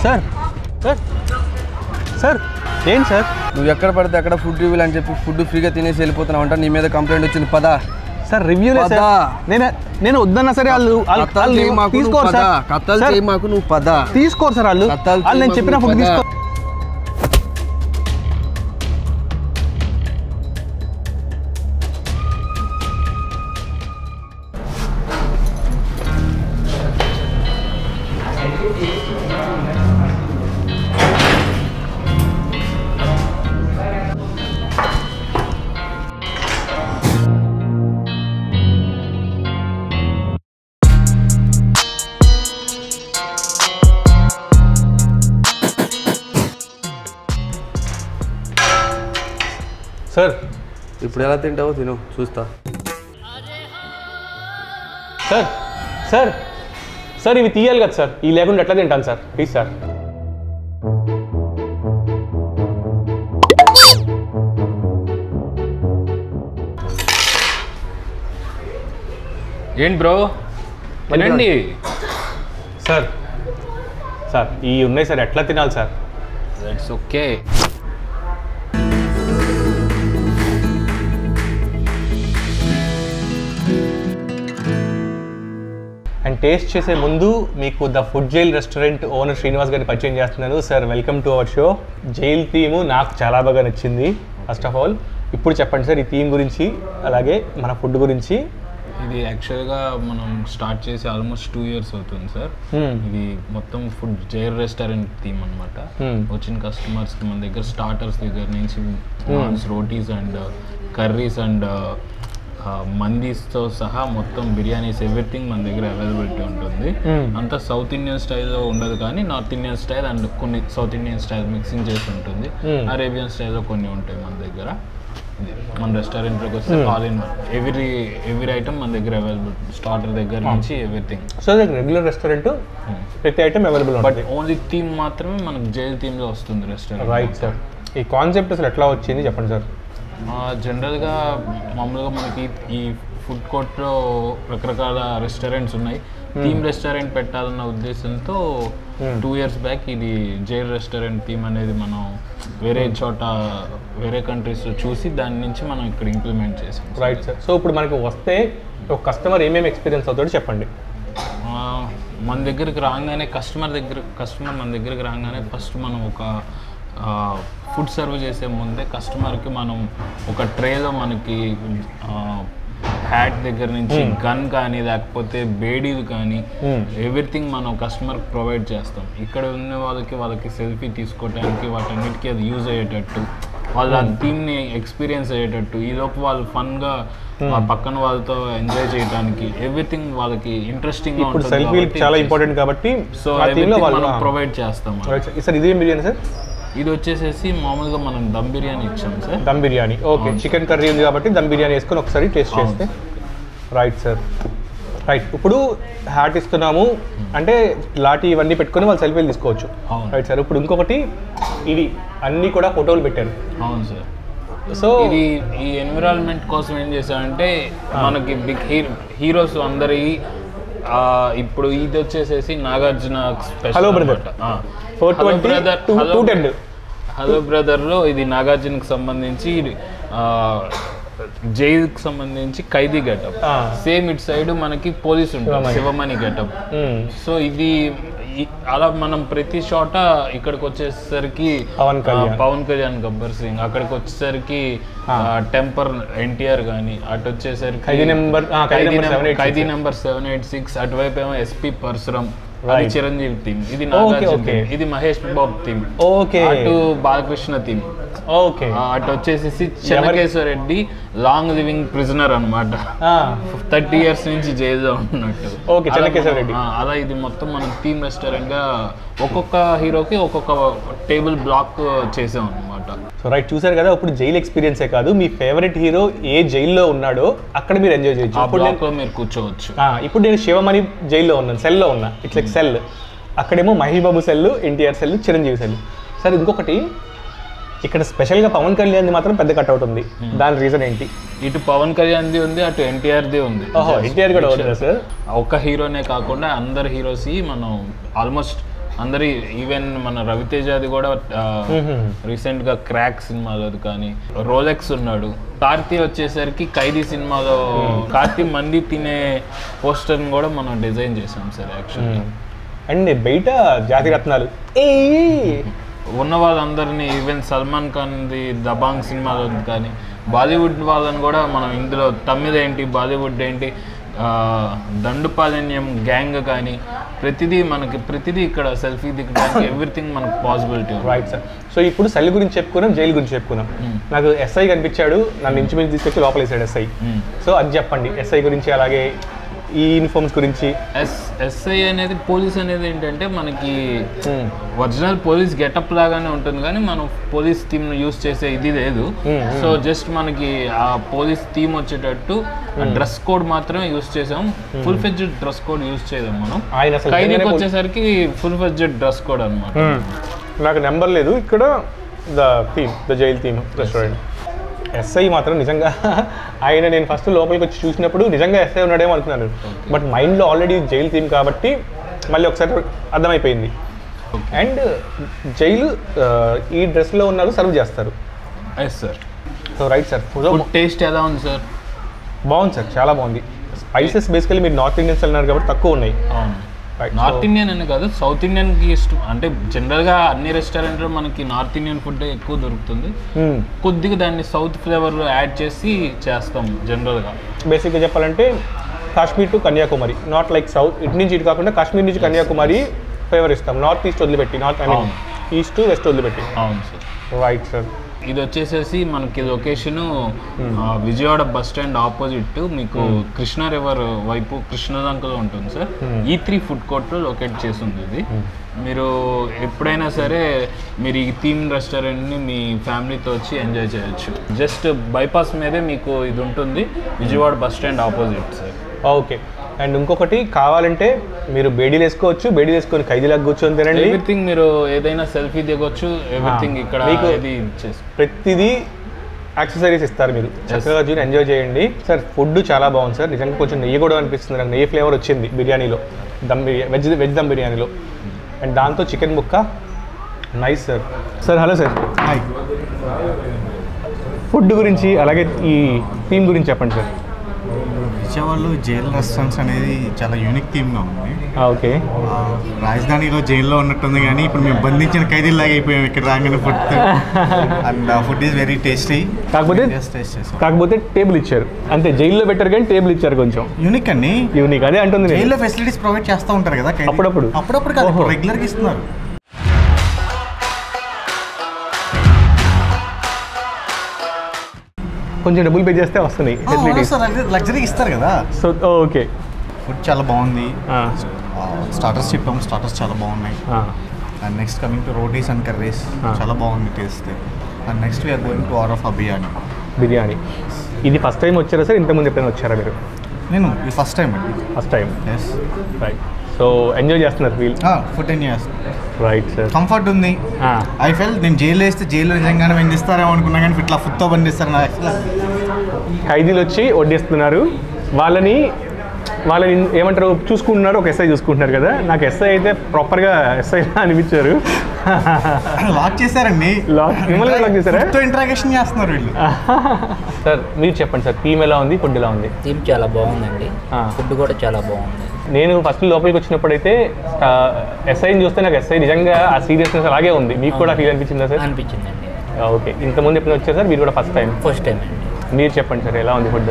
Sir sir sir ఏంటి sir నువ్వు ఎక్కడ పడితే అక్కడ ఫుడ్ రివ్యూలు అని చెప్పి ఫుడ్ ఫ్రీగా తినేసి వెళ్ళిపోతున్నావు అంట. నీ మీద కంప్లైంట్ వచ్చింది. పదా సార్ రివ్యూలే సార్. నేను వద్దన్నా సరే వాళ్ళు తీసుకోరు సార్. కథలు చేయి మాకు, నువ్వు పదా తీసుకోరు సార్. వాళ్ళు నేను చెప్పిన ఫుడ్ తీసుకో. సార్ ఇప్పుడు ఎలా తింటావో తిను, చూస్తా. సార్ సార్ సార్ ఇవి తీయాలి కదా సార్. ఇవి లేకుండా ఎట్లా తింటాను సార్? Please sir. ఏంటి బ్రో తినండి. సార్ సార్ ఇవి ఉన్నాయి సార్, ఎట్లా తినాలి sir? That's okay. And taste చేసే ముందు మీకు the food jail restaurant owner Srinivas గారిని పరిచయం చేస్తున్నాను. Sir welcome to our show. Jail theme నాకు చాలా బాగా నచ్చింది. ఫస్ట్ ఆఫ్ ఆల్ ఇప్పుడు చెప్పండి సార్ ఈ థీమ్ గురించి, అలాగే మన ఫుడ్ గురించి. ఇది యాక్చువల్గా మనం స్టార్ట్ చేసి ఆల్మోస్ట్ 2 years అవుతుంది సార్. ఇది మొత్తం ఫుడ్ జైల్ రెస్టారెంట్ థీమ్ అనమాట. వచ్చిన కస్టమర్స్కి మన దగ్గర స్టార్టర్స్ దగ్గర నుంచి naans, rotis and curries and మందీస్తో సహా మొత్తం బిర్యానీస్ ఎవ్రీథింగ్ మన దగ్గర అవైలబిలిటీ ఉంటుంది. అంతా సౌత్ ఇండియన్ స్టైల్లో ఉండదు, కానీ నార్త్ ఇండియన్ స్టైల్ అండ్ కొన్ని సౌత్ ఇండియన్ స్టైల్ మిక్సింగ్ చేసి ఉంటుంది. అరేబియన్ స్టైల్లో కొన్ని ఉంటాయి మన దగ్గర. మన రెస్టారెంట్లోకి వస్తే ఆల్ ఇన్ ఎవ్రీ ఐటమ్ మన దగ్గర అవైలబుల్, స్టార్టర్ దగ్గర నుంచి ఎవ్రీథింగ్. సో రెగ్యులర్ రెస్టారెంట్ ప్రతి item available, but only theme మాత్రమే మనకు జైల్ థీమ్లో వస్తుంది రెస్టారెంట్. Right sir. ఈ కాన్సెప్ట్ అసలు ఎట్లా వచ్చింది చెప్పండి సార్. జనరల్గా మామూలుగా మనకి ఈ ఫుడ్ కోర్ట్లో రకరకాల రెస్టారెంట్స్ ఉన్నాయి. థీమ్ రెస్టారెంట్ పెట్టాలన్న ఉద్దేశంతో 2 years బ్యాక్ ఇది జైల్ రెస్టారెంట్ థీమ్ అనేది మనం వేరే చోట వేరే కంట్రీస్లో చూసి దాని నుంచి మనం ఇక్కడ ఇంప్లిమెంట్ చేసాం. Right sir. సో ఇప్పుడు మనకి వస్తే ఒక కస్టమర్ ఏమేమి ఎక్స్పీరియన్స్ అవుతాడో చెప్పండి. మన దగ్గరికి రాగానే కస్టమర్ మన దగ్గరికి రాగానే ఫస్ట్ మనం ఒక ఫుడ్ సర్వ్ చేసే ముందే కస్టమర్కి మనం ఒక ట్రేలో మనకి హ్యాట్ దగ్గర నుంచి గన్ కానీ లేకపోతే బేడీలు కానీ ఎవ్రీథింగ్ మనం కస్టమర్కి ప్రొవైడ్ చేస్తాం. ఇక్కడ ఉన్న వాళ్ళకి సెల్ఫీ తీసుకోవడానికి వాటన్నిటికీ అది యూజ్ అయ్యేటట్టు, వాళ్ళు ఆ థీమ్ని ఎక్స్పీరియన్స్ అయ్యేటట్టు, ఈలోపు వాళ్ళు ఫన్గా పక్కన వాళ్ళతో ఎంజాయ్ చేయడానికి ఎవ్రీథింగ్ వాళ్ళకి ఇంట్రెస్టింగ్గా ఉంటుంది. సెల్ఫీ చాలా ఇంపార్టెంట్ కాబట్టి సో మనం ప్రొవైడ్ చేస్తాం. సార్ ఇదే బిర్యానీ సార్? ఇది వచ్చేసేసి మామూలుగా మనం దమ్ బిర్యానీ ఇచ్చాం sir. Dum biryani okay. Chicken curry ఉంది కాబట్టి దమ్ బిర్యానీ వేసుకొని ఒకసారి టేస్ట్ చేస్తే. Right sir. రైట్. ఇప్పుడు హ్యాట్ ఇస్తున్నాము అంటే లాటి ఇవన్నీ పెట్టుకొని వాళ్ళు సెల్ఫీలు తీసుకోవచ్చు. Right sir. ఇప్పుడు ఇంకొకటి ఇవి అన్నీ కూడా ఫోటోలు పెట్టారు. అవును సార్. సో ఇది ఈ ఎన్విరాన్మెంట్ కోసం ఏం చేశామంటే మనకి బిగ్ హీరోస్ అందరి ఇప్పుడు ఇది వచ్చేసేసి Nagarjuna special. Hello brother 420 hello బ్రదర్లో ఇది నాగార్జునకి సంబంధించి జైలుకి సంబంధించి ఖైదీ గెటప్. సేమ్ ఇటు సైడ్ మనకి పోలీస్ ఉంటుంది శివమణి గెటప్. సో ఇది అలా మనం ప్రతి చోట ఇక్కడికి వచ్చేసరికి పవన్ కళ్యాణ్, గబ్బర్ సింగ్, అక్కడికి వచ్చేసరికి టెంపర్ ఎన్టీఆర్ కానీ, అటు వచ్చేసరికి ఖైదీ నెంబర్ 786, అటువైపు ఏమో ఎస్పీ పరశురామ్, అది చిరంజీవి థీమ్, ఇది నాగార్జున, ఇది మహేష్ బాబు థీమ్, అటు బాలకృష్ణ థీమ్, అటు వచ్చేసి Chennakeswara Reddy long living prisoner అనమాట, 30 years నుంచి జైల్లో ఉన్నట్టు. అలా ఇది మొత్తం మనం థీమ్ రెస్టారెంట్ గా ఒక్కొక్క హీరోకి ఒక్కొక్క టేబుల్ బ్లాక్ చేసాం అనమాట. సో రైట్, చూసారు కదా. ఇప్పుడు జైలు ఎక్స్పీరియన్సే కాదు, మీ ఫేవరెట్ హీరో ఏ జైల్లో ఉన్నాడో అక్కడ మీరు ఎంజాయ్ చేయొచ్చు. అప్పుడు మీరు కూర్చోవచ్చు. ఇప్పుడు నేను శివమణి జైల్లో ఉన్నాను, సెల్లో ఉన్నా, ఇట్స్ లైక్ సెల్. అక్కడేమో Mahesh Babu cell, NTR cell, Chiranjeevi cell. Sir ఇంకొకటి ఇక్కడ స్పెషల్గా పవన్ కళ్యాణ్ది మాత్రం పెద్ద కట్అవుట్ ఉంది, దాని రీజన్ ఏంటి? ఇటు పవన్ కళ్యాణ్ది ఉంది, అటు ఎన్టీఆర్ది ఉంది. ఎన్టీఆర్ కూడా ఉంది సార్. ఒక్క హీరోనే కాకుండా అందరు హీరోస్ మనం ఆల్మోస్ట్ అందరి ఈవెన్ మన రవితేజది కూడా రీసెంట్గా క్రాక్ సినిమాలోది కానీ, రోలెక్స్ ఉన్నాడు. కార్తీ వచ్చేసరికి ఖైదీ సినిమాలో కార్తీ మంది తినే పోస్టర్ని కూడా మనం డిజైన్ చేసాం సార్ యాక్చువల్లీ. అండ్ బయట జాతి రత్నాలు ఉన్న వాళ్ళందరినీ ఈవెన్ సల్మాన్ ఖాన్ది దబాంగ్ సినిమాలో కానీ బాలీవుడ్ వాళ్ళని కూడా మనం ఇందులో తమిళ ఏంటి, బాలీవుడ్ ఏంటి, దండుపాలన్యం గ్యాంగ్ కానీ ప్రతిదీ ఇక్కడ సెల్ఫీ దిగడానికి ఎవ్రీథింగ్ మనకు పాసిబిలిటీ. Right sir. సో ఇప్పుడు సెల్ గురించి చెప్పుకున్నాం, జైలు గురించి చెప్పుకున్నాం. నాకు ఎస్ఐ కనిపించాడు, నన్ను ఇంచుమించు తీసుకొచ్చి లోపల వేసాడు ఎస్ఐ. సో అది చెప్పండి ఎస్ఐ గురించి, అలాగే ఈ యూనిఫామ్స్ గురించి. ఎస్ఐ అనేది పోలీస్ అనేది ఏంటంటే మనకి ఒరిజినల్ పోలీస్ గెటప్ లాగానే ఉంటుంది కానీ మనం పోలీస్ థీమ్ యూస్ చేసే ఇది లేదు. సో జస్ట్ మనకి ఆ పోలీస్ థీమ్ వచ్చేటట్టు డ్రెస్ కోడ్ మాత్రమే యూస్ చేసాం. ఫుల్ ఫెడ్జెడ్ డ్రెస్ కోడ్ యూస్ చేయదాం మనం. ఖైదీకి వచ్చేసరికి ఫుల్ ఫెడ్జెడ్ డ్రెస్ కోడ్ అనమాట. నాకు నెంబర్ లేదు ఇక్కడ. The jail theme restaurant. SI మాత్రం నిజంగా ఆయన నేను ఫస్ట్ లోపలికి వచ్చి చూసినప్పుడు నిజంగా ఎస్ఐ ఉన్నాడేమో అనుకున్నాను. బట్ మైండ్లో ఆల్రెడీ జైలు థీమ్ కాబట్టి మళ్ళీ ఒకసారి అర్థమైపోయింది. అండ్ జైలు ఈ డ్రెస్లో ఉన్నారు, సర్వ్ చేస్తారు. Yes sir. So right sir. Taste ఎలా ఉంది సార్? బాగుంది సార్, చాలా బాగుంది. స్పైసెస్ బేసికలీ మీరు నార్త్ ఇండియన్స్ వెళ్ళినారు కాబట్టి తక్కువ ఉన్నాయి. నార్త్ ఇండియన్ అని కాదు, సౌత్ ఇండియన్కి ఇష్టం. అంటే జనరల్గా అన్ని రెస్టారెంట్లో మనకి నార్త్ ఇండియన్ ఫుడ్ ఎక్కువ దొరుకుతుంది. కొద్దిగా దాన్ని సౌత్ ఫ్లేవర్ యాడ్ చేసి చేస్తాం జనరల్గా. బేసిక్గా చెప్పాలంటే Kashmir to Kanyakumari, not like south. ఇటు నుంచి ఇటు కాకుండా కాశ్మీర్ నుంచి కన్యాకుమారి ఫేవర్ ఇస్తాం. నార్త్ ఈస్ట్ వదిలిపెట్టి, north I mean east to west వదిలిపెట్టి. అవును సార్. Right sir. ఇది వచ్చేసేసి మనకి location Vijayawada bus stand opposite మీకు కృష్ణా రివర్ వైపు కృష్ణలంకలో ఉంటుంది సార్. E3 ఫుడ్ కోర్ట్లో లొకేట్ చేసి ఉంది ఇది. మీరు ఎప్పుడైనా సరే మీరు ఈ థీమ్ రెస్టారెంట్ని మీ ఫ్యామిలీతో వచ్చి ఎంజాయ్ చేయొచ్చు. జస్ట్ బైపాస్ మీదే మీకు ఇది ఉంటుంది, Vijayawada bus stand opposite sir. Okay. And ఇంకొకటి కావాలంటే మీరు బేడీలు వేసుకోవచ్చు, బేడీలు వేసుకొని ఖైదీలాగా కూర్చొని తినండి. ఎవ్రీథింగ్ మీరు ఏదైనా సెల్ఫీ దిగొచ్చు, ఎవ్రీథింగ్ ఇక్కడ ప్రతిదీ యాక్సెసరీస్ ఇస్తారు. మీరు చక్కగా చూసి ఎంజాయ్ చేయండి సార్. ఫుడ్ చాలా బాగుంది సార్. నిజంగా కొంచెం నెయ్యి కూడా అనిపిస్తుంది నాకు. నెయ్యి ఫ్లేవర్ వచ్చింది బిర్యానీలో, దమ్ బిర్యానీ, వెజ్ దమ్ బిర్యానీలో. అండ్ దాంతో చికెన్ ముక్క nice sir. Sir hello sir. Hi. Food గురించి అలాగే ఈ థీమ్ గురించి చెప్పండి సార్. విజయవాడలో జైల్ రెస్టారెంట్స్ అనేది చాలా యూనిక్ థీమ్గా ఉంది. ఓకే. రాజధానిలో జైల్లో ఉన్నట్టుంది కానీ ఇప్పుడు మేము బంధించిన ఖైదీలాగా అయిపోయాం ఇక్కడ రాగానే food. And food is very tasty. కాకపోతే టేబుల్ ఇచ్చారు అంతే. జైల్లో పెట్టారు కానీ టేబుల్ ఇచ్చారు, కొంచెం యూనిక్ అండి. యూనిక్ అదే అంటుంది. జైల్లో ఫెసిలిటీస్ ప్రొవైడ్ చేస్తూ ఉంటారు కదా అప్పుడప్పుడు కాదు, రెగ్యులర్గా ఇస్తున్నారు. కొంచెం డబ్బులు పే చేస్తే వస్తున్నాయి ఫెసిలిటీస్. లగ్జరీ ఇస్తారు కదా. So okay. ఫుడ్ చాలా బాగుంది. స్టార్టర్స్ చెప్పాము, స్టార్టర్స్ చాలా బాగున్నాయి. And next coming to rotis and curries చాలా బాగుంది taste. And next we are going to order for biryani. ఇది ఫస్ట్ టైం వచ్చారా సార్? ఇంతకుముందు ఎప్పుడైనా వచ్చారా మీరు? నేను ఇది ఫస్ట్ టైం అండి. First time. Yes. Right. So enjoy చేస్తున్నారు ఫుడ్ ఎంజాయ్ చేస్తున్నారు. Right sir. కంఫర్ట్ ఉంది. ఐ ఫెల్ నేను జైలు వేస్తే జైల్లో నిజంగానే వండిస్తారేమో అనుకున్నా కానీ ఇట్లా ఫుడ్తో బండిస్తారు. నా ఖైదీలు వచ్చి వడ్డిస్తున్నారు, వాళ్ళని ఏమంటారు చూసుకుంటున్నారు. ఒక ఎస్ఐ చూసుకుంటున్నారు కదా. నాకు ఎస్ఐ అయితే ప్రాపర్గా ఎస్ఐ అనిపించారు. లాక్ చేశారండి. మిమ్మల్ని లాక్ చేశారా? ఇంట్రాగేషన్ చేస్తున్నారు వీళ్ళు. సార్ మీరు చెప్పండి సార్, థీమ్ ఎలా ఉంది, ఫుడ్ ఎలా ఉంది? థీమ్ చాలా బాగుందండి, ఫుడ్ కూడా చాలా బాగుంది. నేను ఫస్ట్ లోపలికి వచ్చినప్పుడైతే ఎస్ఐని చూస్తే నాకు ఎస్ఐ నిజంగా ఆ సీరియస్నెస్ అలాగే ఉంది. మీకు కూడా ఫీల్ అనిపించిందా సార్? అనిపించిందండి. ఓకే. ఇంతకుముందు ఎప్పుడు వచ్చారు సార్ మీరు కూడా? ఫస్ట్ టైం అండి. మీరు చెప్పండి సార్ ఎలా ఉంది ఫుడ్?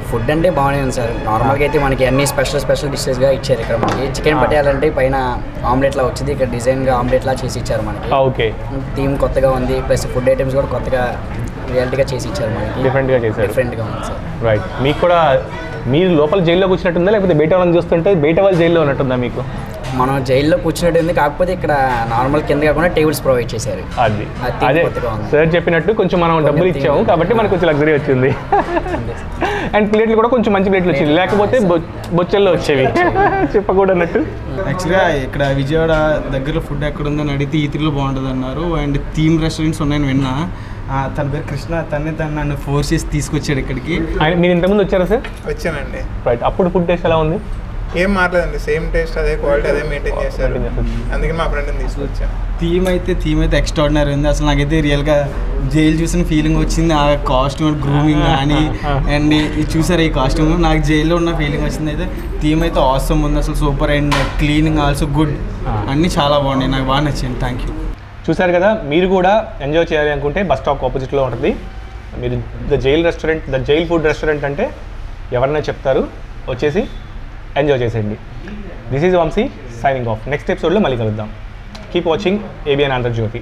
ఫుడ్ అంటే బాగానే ఉంది సార్. నార్మల్గా అయితే మనకి అన్ని స్పెషల్ డిషెస్గా ఇచ్చారు ఇక్కడ. మనకి చికెన్ పట్టేయాలంటే పైన ఆమ్లెట్లా వచ్చింది, ఇక్కడ డిజైన్గా ఆమ్లెట్లా చేసి ఇచ్చారు మనకి. ఓకే. థీమ్ కొత్తగా ఉంది, ప్లస్ ఫుడ్ ఐటమ్స్ కూడా కొత్తగా రియాలిటీగా చేసి ఇచ్చారు మనకి. డిఫరెంట్గా చేశారు. డిఫరెంట్గా ఉంది సార్. రైట్. మీకు కూడా మీరు లోపల జైల్లో కూర్చున్నట్టుందా లేకపోతే బయట వాళ్ళని చూస్తుంటే బయట వాళ్ళు జైల్లో ఉన్నట్టుందా మీకు? మనం జైల్లో కూర్చున్నట్టు ఉంది, కాకపోతే ఇక్కడ నార్మల్ కింద కాకుండా టేబుల్స్ ప్రొవైడ్ చేశారు. అది అదే సార్ చెప్పినట్టు కొంచెం మనం డబ్బులు ఇచ్చాము కాబట్టి మనకు కొంచెం లగ్జరీ వచ్చింది. అండ్ ప్లేట్లు కూడా కొంచెం మంచి ప్లేట్లు వచ్చింది, లేకపోతే బొచ్చల్లో వచ్చేవి చెప్పకూడనట్టు. యాక్చువల్గా ఇక్కడ విజయవాడ దగ్గరలో ఫుడ్ ఎక్కడ ఉందని అడిగితే E3లో బాగుంటుంది అన్నారు. అండ్ థీమ్ రెస్టారెంట్స్ ఉన్నాయని విన్నా. తన పేరు కృష్ణ, తను నన్ను ఫోర్స్ చేసి తీసుకొచ్చాడు ఇక్కడికి. మీరు ఇంతకుముందు వచ్చారా సార్? వచ్చానండి. రైట్. అప్పుడు ఫుడ్ టేస్ట్ ఎలా ఉంది? ఏం మారలేదండి, సేమ్ టేస్ట్ అదే క్వాలిటీ అదే మెయింటైన్ చేశారు. అందుకని మా ఫ్రెండ్ని తీసుకొచ్చాను. థీమ్ అయితే ఎక్స్ట్రాడినరీ ఉంది. అసలు నాకైతే రియల్గా జైలు చూసిన ఫీలింగ్ వచ్చింది. ఆ కాస్ట్యూమ్ గ్రూమింగ్ కానీ అండ్ ఇది చూసారు ఈ కాస్ట్యూమ్, నాకు జైల్లో ఉన్న ఫీలింగ్ వచ్చింది. అయితే థీమ్ అయితే ఆసమ్ ఉంది అసలు, super. And cleaning also good, అన్నీ చాలా బాగున్నాయి, నాకు బాగా నచ్చింది. Thank you. చూసారు కదా, మీరు కూడా ఎంజాయ్ చేయాలి అనుకుంటే బస్ స్టాప్ ఆపోజిట్లో ఉంటుంది. మీరు ద జైల్ ఫుడ్ రెస్టారెంట్ అంటే ఎవరైనా చెప్తారు, వచ్చేసి ఎంజాయ్ చేసేయండి. This is Vamsi signing off. Next ఎపిసోడ్లో మళ్ళీ కలుద్దాం. Keep watching ABN Andhra Jyothi.